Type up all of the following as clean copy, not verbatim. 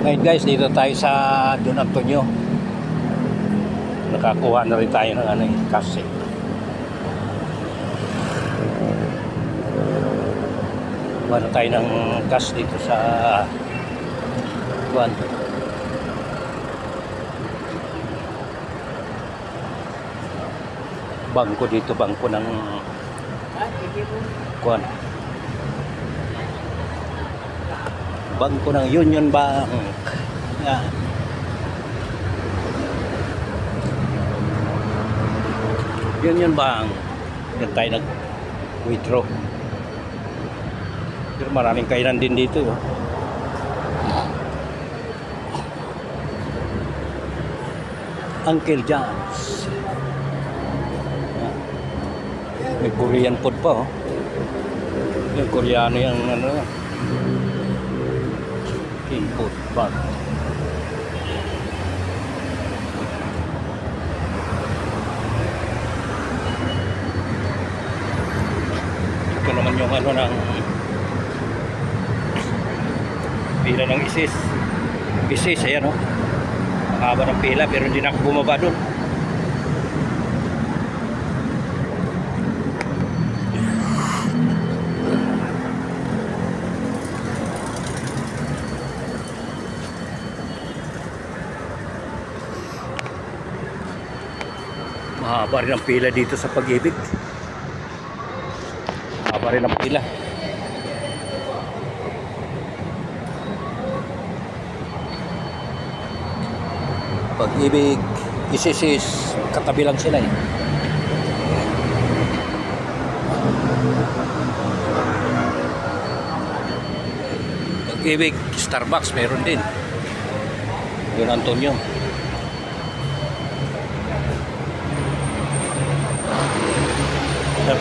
Ngayon guys, dito tayo sa Don Antonio. Nakakuha na rin tayo ng kasi. Kuha na tayo ng cash dito sa Juan. Bangko dito, bangko ng Juan. Bangko ng Union Bank. Yan. Union Bank. Yan tayo nag-withdraw. Pero maraming kainan din dito. Uncle John's. May Korean food pa. Yung Koreano yung input bag. Ito naman yung ng pila ng ISIS. ISIS, ayan mahaba ng pila pero hindi na ako bumaba doon. Mahaba rin ang pila dito sa Pag-ibig. Mahaba rin ang pila. Pag-ibig, ISIS, katabi lang sila . Pag-ibig, Starbucks meron din. Don Antonio.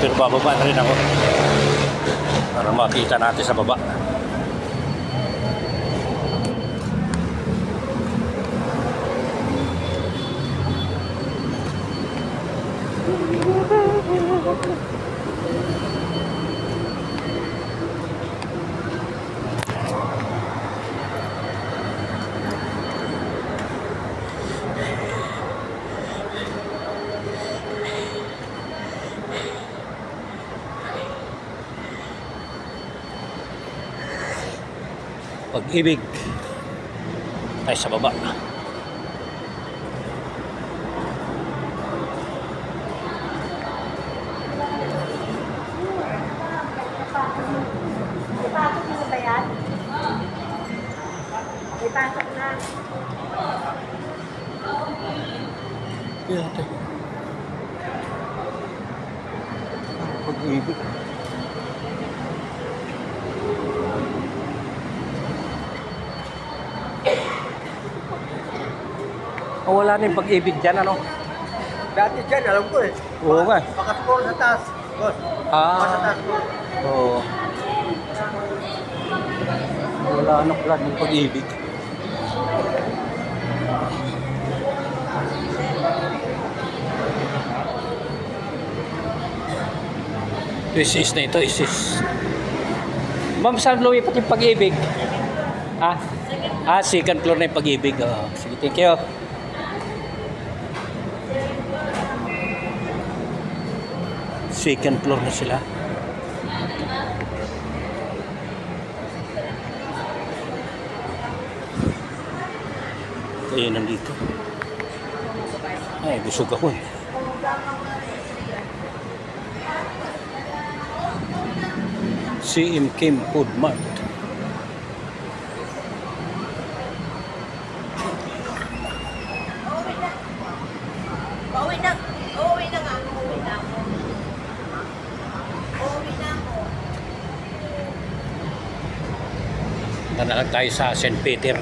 Pero bababa na rin ako para makita natin sa baba. Pag-ibig tayo sa baba. Ipasok mo ba yan? Ipasok na. Pag-ibig. Wala na yung Pag-ibig dyan, Dati dyan, alam ko . Oo nga. Makaskor sa taas, boss. Sa taas ko. Oo. Wala yung Pag-ibig. ISIS na ito, ISIS. Ma'am, saan lumipat yung Pag-ibig? Second floor na yung Pag-ibig. Sige, thank you. Second floor na sila. Kaya nandito. Ay, busog ako . CM Kim Food Mart. Nanalag tayo sa St. Peter.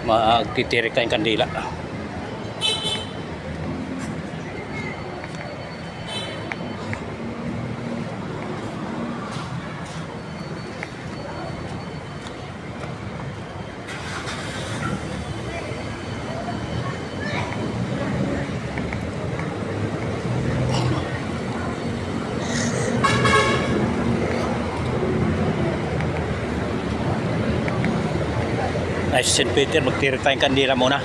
Magtitirik tayong kandila. Ay, St. Peter, magtirik tayong kandila muna.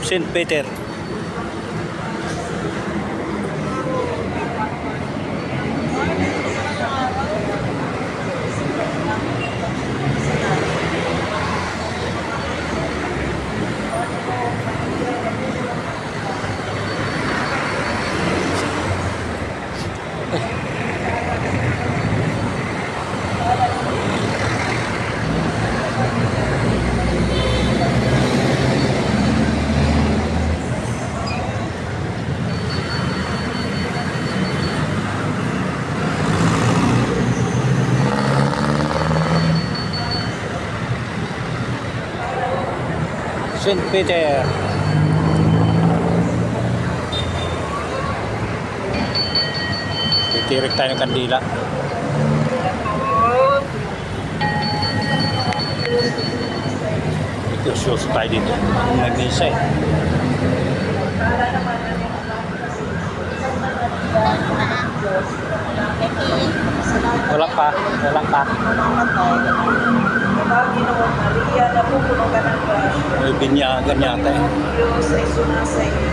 St. Peter. St. Peter. Titirik tayo ng kandila. Ikursyos tayo dito. May misa eh. Wala pa. Panginoon Maria, napupuno ka ng grasya. May binyagan yata eh. Diyos ay sumasayo.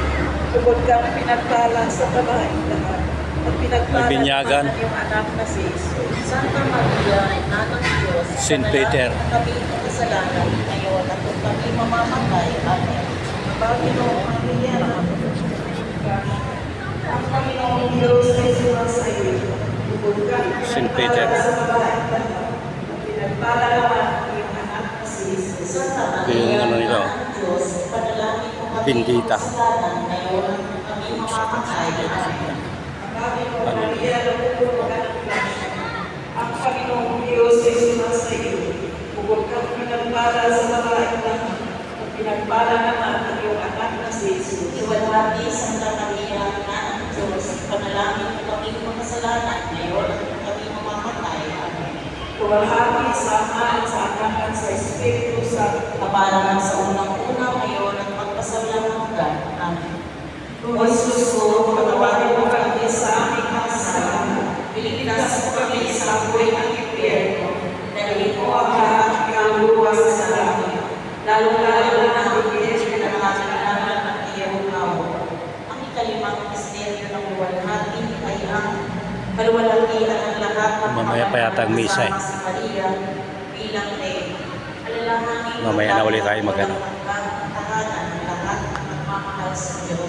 Bukod kang pinagpala sa babaeng lahat. At pinagpala May binyagan. naman ang iyong anak na si Jesus. Santa Maria, Ina ng Diyos, St. Peter. kami kasalanan ngayon at kung kami mamamatay. Amen. Panginoon Maria, napupuno ka ng grasya. Ang Panginoong Diyos ay sumasayo. Bukod kang St. Peter. pinagpala sa babaeng lahat. At pinagpala naman ang iyong anak na si Jesus. Santa Maria, Yung ano nito. Diyos, ipanalangin mo kami Bendita. kasalanan ngayon at kami mamamatay. Amen. Panginoon Maria, napupuno ka ng grasya. Ang Panginoong Diyos ay sumasayo. Bukod kang pinagpala sa babaeng lahat. At pinagpala naman ang iyong anak na si Jesus. Iwalhati, Santa Maria, Ina ng Diyos, ipanalangin mo kami makasalanan ngayon at kami mamamatay. Amen. Iwalhati sa Ama at sa Anak at sa Espiritu Santo. Kaparangan sa unang-una ngayon at magpasawalang hanggan. Amen. O Jesus ko, patawarin mo kami sa aming kasalanan. Piligtas mo kami sa apoy ng impyerno. Dalhin mo ang lahat ng kaluluwa sa langit. Lalo-lalo na ang ibigay ng mga kailangan ng iyong awa. Ang ikalimang misteryo ng luwalhati ay ang kaluwalhatian ng lahat ng Mamaya pa yata ang misa eh. kasama si Maria bilang rey. Alalahanin Mamaya na ulit tayo magano. ang tahanan ng lahat ng nagmamahal sa Diyos.